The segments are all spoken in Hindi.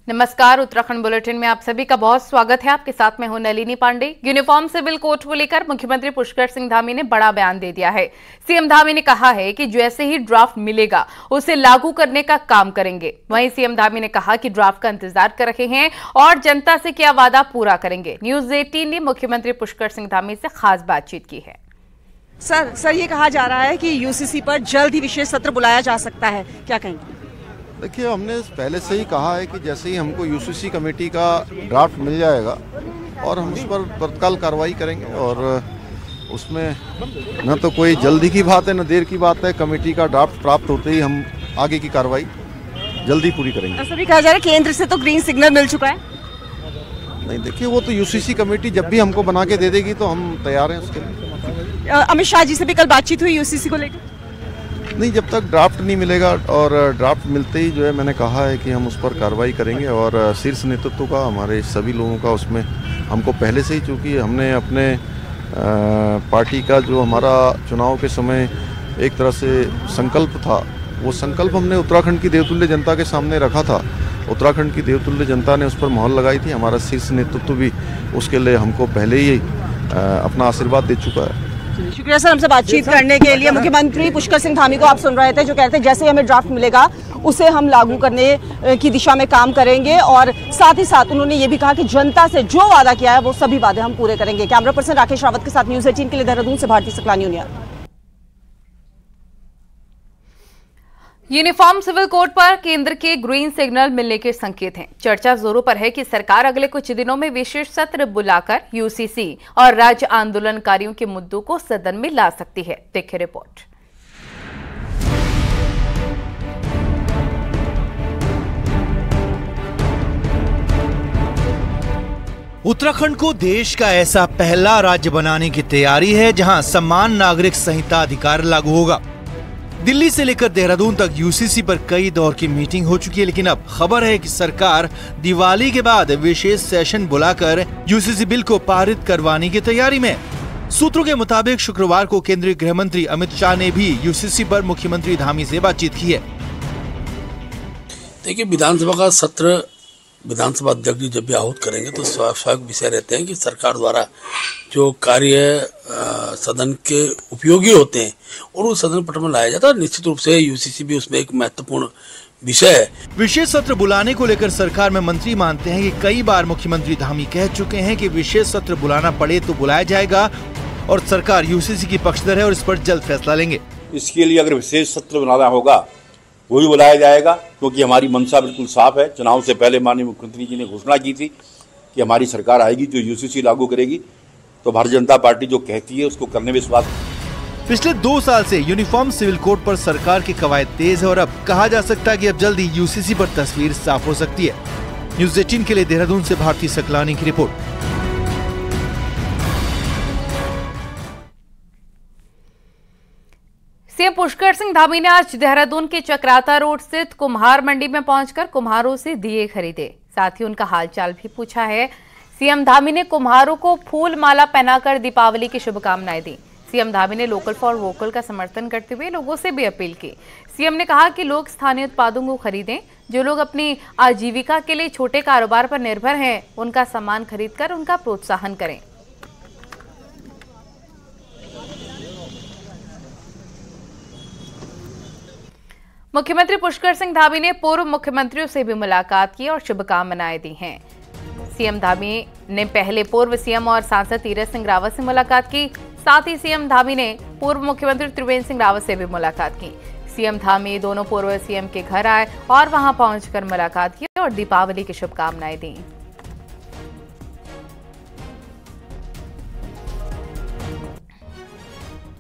नमस्कार, उत्तराखंड बुलेटिन में आप सभी का बहुत स्वागत है। आपके साथ मैं हूं Nalini Pandey. Uniform civil code को लेकर मुख्यमंत्री पुष्कर सिंह धामी ने बड़ा बयान दे दिया है। सीएम धामी ने कहा है कि जैसे ही ड्राफ्ट मिलेगा उसे लागू करने का काम करेंगे। वहीं सीएम धामी ने कहा कि ड्राफ्ट का इंतजार कर रहे हैं और जनता से किया वादा पूरा करेंगे। न्यूज 18 ने मुख्यमंत्री पुष्कर सिंह धामी से खास बातचीत की है। सर ये कहा जा रहा है कि यूसीसी पर जल्द ही विशेष सत्र बुलाया जा सकता है, क्या कहेंगे? देखिए, हमने पहले से ही कहा है कि जैसे ही हमको यूसीसी कमेटी का ड्राफ्ट मिल जाएगा और हम उस पर तत्काल कार्रवाई करेंगे। और उसमें न तो कोई जल्दी की बात है न देर की बात है। कमेटी का ड्राफ्ट प्राप्त होते ही हम आगे की कार्रवाई जल्दी पूरी करेंगे। ऐसा भी कहा जा रहा है केंद्र से तो ग्रीन सिग्नल मिल चुका है। नहीं, देखिए, वो तो यूसीसी कमेटी जब भी हमको बना के दे देगी तो हम तैयार हैं उसके लिए। अमित शाह जी से भी कल बातचीत हुई यूसीसी को लेकर? नहीं, जब तक ड्राफ्ट नहीं मिलेगा और ड्राफ्ट मिलते ही जो है मैंने कहा है कि हम उस पर कार्रवाई करेंगे। और शीर्ष नेतृत्व का, हमारे सभी लोगों का उसमें हमको पहले से ही, चूँकि हमने अपने पार्टी का जो हमारा चुनाव के समय एक तरह से संकल्प था, वो संकल्प हमने उत्तराखंड की देवतुल्य जनता के सामने रखा था। उत्तराखंड की देवतुल्य जनता ने उस पर मोहर लगाई थी। हमारा शीर्ष नेतृत्व भी उसके लिए हमको पहले ही अपना आशीर्वाद दे चुका है। शुक्रिया सर, हमसे बातचीत करने के लिए। मुख्यमंत्री पुष्कर सिंह धामी को आप सुन रहे थे, जो कहते हैं जैसे ही हमें ड्राफ्ट मिलेगा उसे हम लागू करने की दिशा में काम करेंगे। और साथ ही साथ उन्होंने ये भी कहा कि जनता से जो वादा किया है वो सभी वादे हम पूरे करेंगे। कैमरा पर्सन राकेश रावत के साथ न्यूज 18 के लिए देहरादून से Bharti Saklani union. Uniform civil code पर केंद्र के ग्रीन सिग्नल मिलने के संकेत हैं। चर्चा जोरों पर है कि सरकार अगले कुछ दिनों में विशेष सत्र बुलाकर यूसीसी और राज्य आंदोलनकारियों के मुद्दों को सदन में ला सकती है। देखिए रिपोर्ट। उत्तराखंड को देश का ऐसा पहला राज्य बनाने की तैयारी है जहां समान नागरिक संहिता अधिकार लागू होगा। दिल्ली से लेकर देहरादून तक यूसीसी पर कई दौर की मीटिंग हो चुकी है, लेकिन अब खबर है कि सरकार दिवाली के बाद विशेष सेशन बुलाकर यूसीसी बिल को पारित करवाने की तैयारी में। सूत्रों के मुताबिक शुक्रवार को केंद्रीय गृह मंत्री अमित शाह ने भी यूसीसी पर मुख्यमंत्री धामी से बातचीत की है। देखिए, विधानसभा का सत्र विधानसभा अध्यक्ष जी जब भी आहूत करेंगे तो स्वाभाविक विषय रहते हैं कि सरकार द्वारा जो कार्य सदन के उपयोगी होते हैं और उस सदन पटल में लाया जाता है। निश्चित रूप से यूसीसी भी उसमें एक महत्वपूर्ण विषय है। विशेष सत्र बुलाने को लेकर सरकार में मंत्री मानते हैं कि कई बार मुख्यमंत्री धामी कह चुके हैं कि विशेष सत्र बुलाना पड़े तो बुलाया जाएगा और सरकार यूसीसी की पक्षधर है और इस पर जल्द फैसला लेंगे। इसके लिए अगर विशेष सत्र बुलाना होगा वो भी बुलाया जाएगा, क्योंकि हमारी मंशा बिल्कुल साफ है। चुनाव से पहले माननीय मुख्यमंत्री जी ने घोषणा की थी कि हमारी सरकार आएगी जो यूसीसी लागू करेगी, तो भारतीय जनता पार्टी जो कहती है उसको करने में विश्वास। पिछले 2 साल से यूनिफॉर्म सिविल कोड पर सरकार की कवायद तेज है और अब कहा जा सकता है कि अब जल्दी यूसीसी पर तस्वीर साफ हो सकती है। न्यूज 18 के लिए देहरादून से भारती सकलानी की रिपोर्ट। सीएम पुष्कर सिंह धामी ने आज देहरादून के चक्राता रोड स्थित कुम्हार मंडी में पहुंचकर कुम्हारों से दिए खरीदे। साथ ही उनका हालचाल भी पूछा है। सीएम धामी ने कुम्हारों को फूल माला पहनाकर दीपावली की शुभकामनाएं दी। सीएम धामी ने लोकल फॉर वोकल का समर्थन करते हुए लोगों से भी अपील की। सीएम ने कहा कि लोग स्थानीय उत्पादों को खरीदें। जो लोग अपनी आजीविका के लिए छोटे कारोबार पर निर्भर हैं, उनका सामान खरीदकर उनका प्रोत्साहन करें। मुख्यमंत्री पुष्कर सिंह धामी ने पूर्व मुख्यमंत्रियों से भी मुलाकात की और शुभकामनाएं दी हैं। सीएम धामी ने पहले पूर्व सीएम और सांसद तीरथ सिंह रावत से मुलाकात की। साथ ही सीएम धामी ने पूर्व मुख्यमंत्री त्रिवेंद्र सिंह रावत से भी मुलाकात की। सीएम धामी दोनों पूर्व सीएम के घर आए और वहां पहुंचकर मुलाकात की और दीपावली की शुभकामनाएं दी।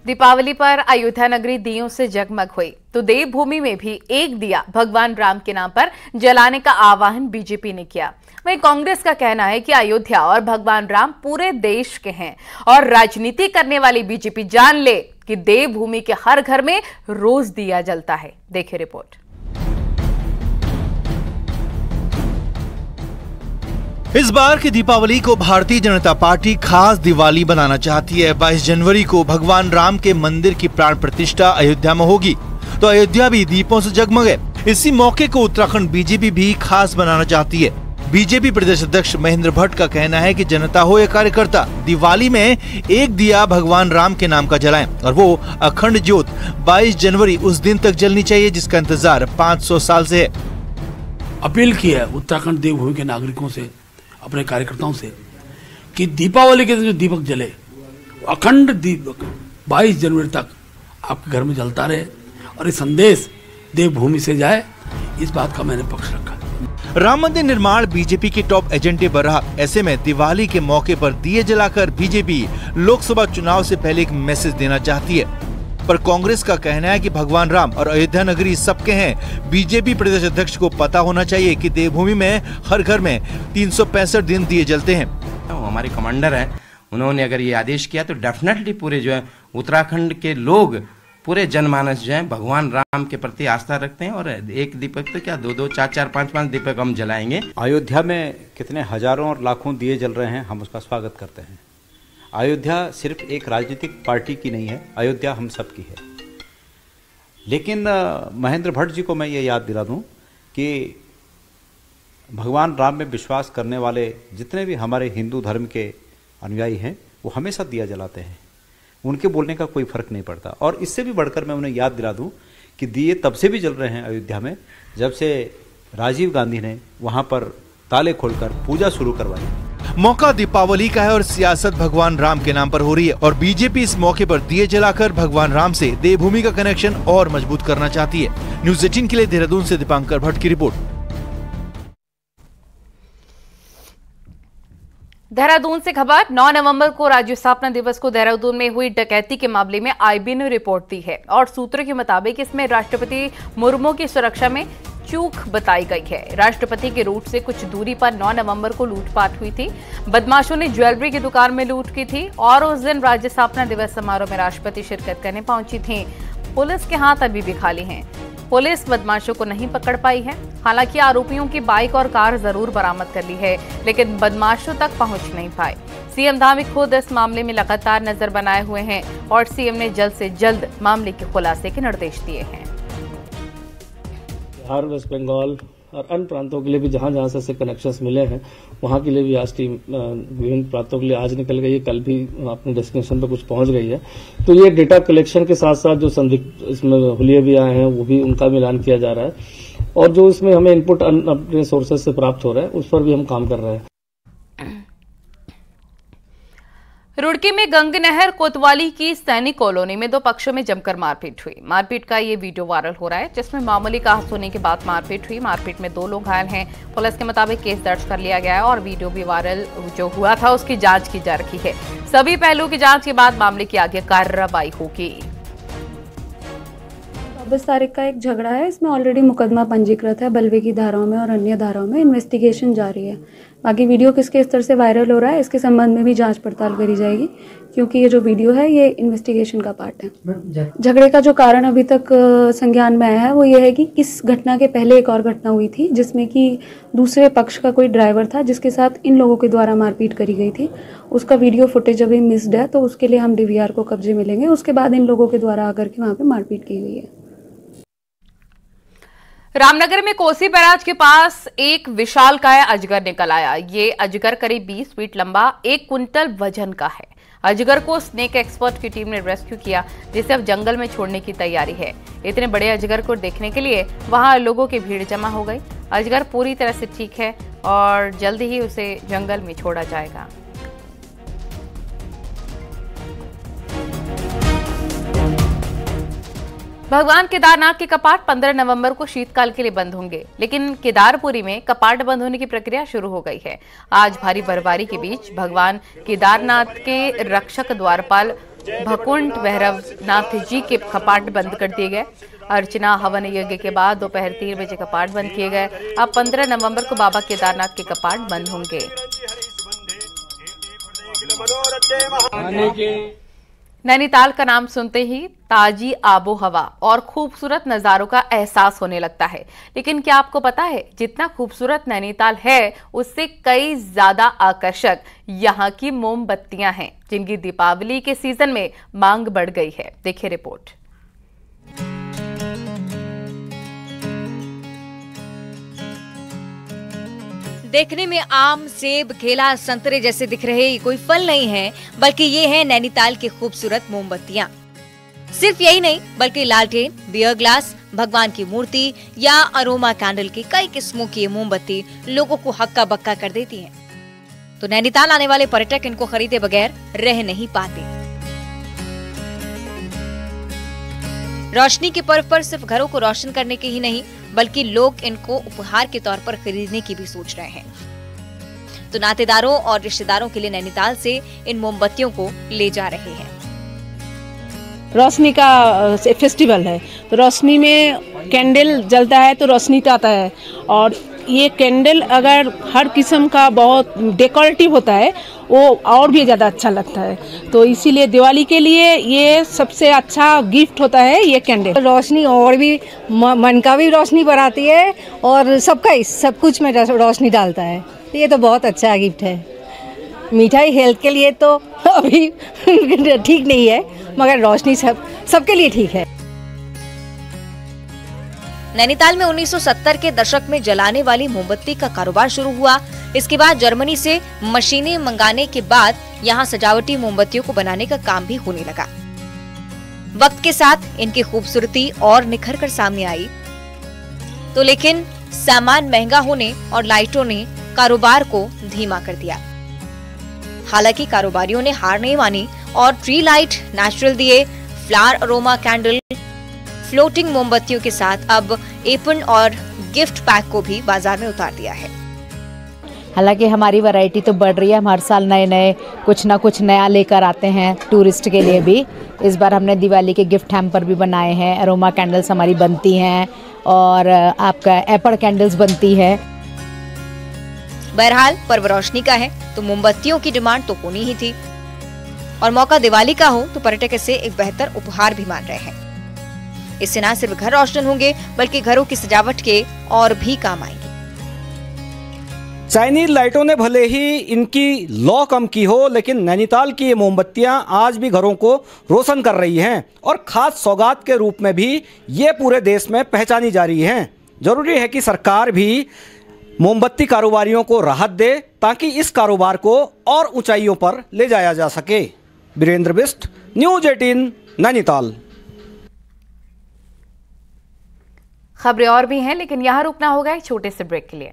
दीपावली पर अयोध्या नगरी दियों से जगमग हुई तो देवभूमि में भी एक दिया भगवान राम के नाम पर जलाने का आह्वान बीजेपी ने किया। वहीं कांग्रेस का कहना है कि अयोध्या और भगवान राम पूरे देश के हैं और राजनीति करने वाली बीजेपी जान ले कि देवभूमि के हर घर में रोज दिया जलता है। देखिए रिपोर्ट। इस बार की दीपावली को भारतीय जनता पार्टी खास दिवाली बनाना चाहती है। 22 जनवरी को भगवान राम के मंदिर की प्राण प्रतिष्ठा अयोध्या में होगी तो अयोध्या भी दीपों से जगमगे। इसी मौके को उत्तराखंड बीजेपी भी खास बनाना चाहती है। बीजेपी प्रदेश अध्यक्ष महेंद्र भट्ट का कहना है कि जनता हो या कार्यकर्ता, दिवाली में एक दिया भगवान राम के नाम का जलाएं और वो अखंड ज्योत 22 जनवरी उस दिन तक जलनी चाहिए जिसका इंतजार 500 साल से है। अपील की है उत्तराखंड देवभूमि के नागरिकों से, अपने कार्यकर्ताओं से, कि दीपावली के दिन जो दीपक जले, अखंड दीपक 22 जनवरी तक आपके घर में जलता रहे और ये संदेश देवभूमि से जाए, इस बात का मैंने पक्ष रखा। राम मंदिर निर्माण बीजेपी के टॉप एजेंडे पर रहा। ऐसे में दिवाली के मौके पर दिए जलाकर बीजेपी लोकसभा चुनाव से पहले एक मैसेज देना चाहती है, पर कांग्रेस का कहना है कि भगवान राम और अयोध्या नगरी सबके हैं। बीजेपी प्रदेश अध्यक्ष को पता होना चाहिए कि देवभूमि में हर घर में 365 दिन दिए जलते हैं। हमारे कमांडर हैं, उन्होंने अगर ये आदेश किया तो डेफिनेटली पूरे जो है उत्तराखंड के लोग, पूरे जनमानस जो है भगवान राम के प्रति आस्था रखते हैं और एक दीपक तो क्या 2-2, 4-4, 5-5 दीपक हम जलाएंगे। अयोध्या में कितने हजारों और लाखों दिए जल रहे हैं, हम उसका स्वागत करते हैं। अयोध्या सिर्फ एक राजनीतिक पार्टी की नहीं है, अयोध्या हम सब की है। लेकिन महेंद्र भट्ट जी को मैं ये याद दिला दूं कि भगवान राम में विश्वास करने वाले जितने भी हमारे हिंदू धर्म के अनुयायी हैं वो हमेशा दिया जलाते हैं, उनके बोलने का कोई फर्क नहीं पड़ता। और इससे भी बढ़कर मैं उन्हें याद दिला दूं कि दिए तब से भी जल रहे हैं अयोध्या में जब से राजीव गांधी ने वहां पर ताले खोलकर पूजा शुरू करवाई। मौका दीपावली का है और सियासत भगवान राम के नाम पर हो रही है और बीजेपी इस मौके पर दिए जलाकर भगवान राम से देवभूमि का कनेक्शन और मजबूत करना चाहती है। न्यूज़ 18 के लिए देहरादून से दीपांकर भट्ट की रिपोर्ट। देहरादून से खबर। 9 नवंबर को राज्य स्थापना दिवस को देहरादून में हुई डकैती के मामले में आईबी ने रिपोर्ट दी है और सूत्रों के मुताबिक इसमें राष्ट्रपति मुर्मू की सुरक्षा में चूक बताई गई है। राष्ट्रपति के रूट से कुछ दूरी पर 9 नवंबर को लूटपाट हुई थी। बदमाशों ने ज्वेलरी की दुकान में लूट की थी और उस दिन राज्य स्थापना दिवस समारोह में राष्ट्रपति शिरकत करने पहुंची थी। पुलिस के हाथ अभी भी खाली हैं। पुलिस बदमाशों को नहीं पकड़ पाई है। हालांकि आरोपियों की बाइक और कार जरूर बरामद कर ली है, लेकिन बदमाशों तक पहुंच नहीं पाए। सीएम धामी खुद इस मामले में लगातार नजर बनाए हुए हैं और सीएम ने जल्द से जल्द मामले के खुलासे के निर्देश दिए हैं। बिहार, वेस्ट बंगाल और अन्य प्रांतों के लिए भी जहां जहां से ऐसे कनेक्शंस मिले हैं वहां के लिए भी आज टीम विभिन्न प्रांतों के लिए आज निकल गई है, कल भी अपने डेस्टिनेशन पर कुछ पहुंच गई है। तो ये डेटा कलेक्शन के साथ साथ जो संदिग्ध इसमें हुलिये भी आए हैं वो भी उनका मिलान किया जा रहा है और जो इसमें हमें इनपुट अपने सोर्सेज से प्राप्त हो रहा है उस पर भी हम काम कर रहे हैं। रुड़की में गंगनहर कोतवाली की सैनिक कॉलोनी में 2 पक्षों में जमकर मारपीट हुई। मारपीट का ये वीडियो वायरल हो रहा है जिसमें मामूली कहासुनी होने के बाद मारपीट हुई। मारपीट में 2 लोग घायल हैं। पुलिस के मुताबिक केस दर्ज कर लिया गया है और वीडियो भी वायरल जो हुआ था उसकी जांच की जा रही है। सभी पहलुओं की जांच के बाद मामले की आगे कार्रवाई होगी। 24 तारीख का एक झगड़ा है, इसमें ऑलरेडी मुकदमा पंजीकृत है बलवे की धाराओं में और अन्य धाराओं में। इन्वेस्टिगेशन जारी है। बाकी वीडियो किसके स्तर से वायरल हो रहा है इसके संबंध में भी जांच पड़ताल करी जाएगी, क्योंकि ये जो वीडियो है ये इन्वेस्टिगेशन का पार्ट है। झगड़े का जो कारण अभी तक संज्ञान में आया है वो ये है कि इस घटना के पहले एक और घटना हुई थी जिसमें कि दूसरे पक्ष का कोई ड्राइवर था जिसके साथ इन लोगों के द्वारा मारपीट करी गई थी। उसका वीडियो फुटेज अभी मिस्ड है, तो उसके लिए हम डीवीआर को कब्जे में लेंगे। उसके बाद इन लोगों के द्वारा आकर के वहाँ पे मारपीट की गई है। रामनगर में कोसी बैराज के पास एक विशालकाय अजगर निकल आया। ये अजगर करीब 20 फीट लंबा, 1 क्विंटल वजन का है। अजगर को स्नेक एक्सपर्ट की टीम ने रेस्क्यू किया, जिसे अब जंगल में छोड़ने की तैयारी है। इतने बड़े अजगर को देखने के लिए वहां लोगों की भीड़ जमा हो गई। अजगर पूरी तरह से ठीक है और जल्द ही उसे जंगल में छोड़ा जाएगा। भगवान केदारनाथ के कपाट 15 नवंबर को शीतकाल के लिए बंद होंगे, लेकिन केदारपुरी में कपाट बंद होने की प्रक्रिया शुरू हो गई है। आज भारी बर्फबारी के बीच भगवान केदारनाथ के रक्षक द्वारपाल भकुंड भैरवनाथ जी के कपाट बंद कर दिए गए। अर्चना हवन यज्ञ के बाद दोपहर 3 बजे कपाट बंद किए गए। अब 15 नवंबर को बाबा केदारनाथ के कपाट बंद होंगे। नैनीताल का नाम सुनते ही ताजी आबो हवा और खूबसूरत नजारों का एहसास होने लगता है, लेकिन क्या आपको पता है जितना खूबसूरत नैनीताल है उससे कई ज्यादा आकर्षक यहाँ की मोमबत्तियां हैं, जिनकी दीपावली के सीजन में मांग बढ़ गई है। देखिए रिपोर्ट। देखने में आम, सेब, केला, संतरे जैसे दिख रहे ये कोई फल नहीं है, बल्कि ये है नैनीताल की खूबसूरत मोमबत्तियां। सिर्फ यही नहीं बल्कि लालटेन, बियर ग्लास, भगवान की मूर्ति या अरोमा कैंडल की कई किस्मों की ये मोमबत्ती लोगों को हक्का बक्का कर देती है। तो नैनीताल आने वाले पर्यटक इनको खरीदे बगैर रह नहीं पाते। रोशनी के पर्व पर सिर्फ घरों को रोशन करने के ही नहीं बल्कि लोग इनको उपहार के तौर पर खरीदने की भी सोच रहे हैं। तो नातेदारों और रिश्तेदारों के लिए नैनीताल से इन मोमबत्तियों को ले जा रहे हैं। रोशनी का फेस्टिवल है, तो रोशनी में कैंडल जलता है तो रोशनी आता है, और ये कैंडल अगर हर किस्म का बहुत डेकोरेटिव होता है वो और भी ज़्यादा अच्छा लगता है। तो इसीलिए दिवाली के लिए ये सबसे अच्छा गिफ्ट होता है ये कैंडल। रोशनी और भी मन का भी रोशनी बढ़ाती है और सबका सब कुछ में रोशनी डालता है, तो ये तो बहुत अच्छा गिफ्ट है। मिठाई हेल्थ के लिए तो अभी ठीक नहीं है, मगर रोशनी सबके लिए ठीक है। नैनीताल में 1970 के दशक में जलाने वाली मोमबत्ती का कारोबार शुरू हुआ। इसके बाद जर्मनी से मशीनें मंगाने के बाद यहाँ सजावटी मोमबत्तियों को बनाने का काम भी होने लगा। वक्त के साथ इनकी खूबसूरती और निखर कर सामने आई, तो लेकिन सामान महंगा होने और लाइटों ने कारोबार को धीमा कर दिया। हालांकि कारोबारियों ने हार नहीं मानी और ट्री लाइट, नेचुरल दिए, फ्लावर अरोमा कैंडल, फ्लोटिंग मोमबत्तियों के साथ अब एपन और गिफ्ट पैक को भी बाजार में उतार दिया है। हालांकि हमारी वैरायटी तो बढ़ रही है, हम हर साल नए नए कुछ ना कुछ नया लेकर आते हैं टूरिस्ट के लिए भी। इस बार हमने दिवाली के गिफ्ट हैम्पर भी बनाए हैं, अरोमा कैंडल्स हमारी बनती हैं और आपका एपल कैंडल्स बनती है। बहरहाल पर्व रोशनी का है तो मोमबत्तियों की डिमांड तो होनी ही थी, और मौका दिवाली का हो तो पर्यटक इसे एक बेहतर उपहार भी मान रहे हैं। इससे न सिर्फ घर रोशन होंगे बल्कि घरों की सजावट के और भी काम आएंगे। चाइनीज लाइटों ने भले ही इनकी लौ कम की हो, लेकिन नैनीताल की ये मोमबत्तियां आज भी घरों को रोशन कर रही हैं और खास सौगात के रूप में भी ये पूरे देश में पहचानी जा रही हैं। जरूरी है कि सरकार भी मोमबत्ती कारोबारियों को राहत दे ताकि इस कारोबार को और ऊंचाइयों पर ले जाया जा सके। वीरेंद्र बिष्ट, न्यूज 18, नैनीताल। खबरें और भी हैं, लेकिन यहाँ रुकना होगा एक छोटे से ब्रेक के लिए।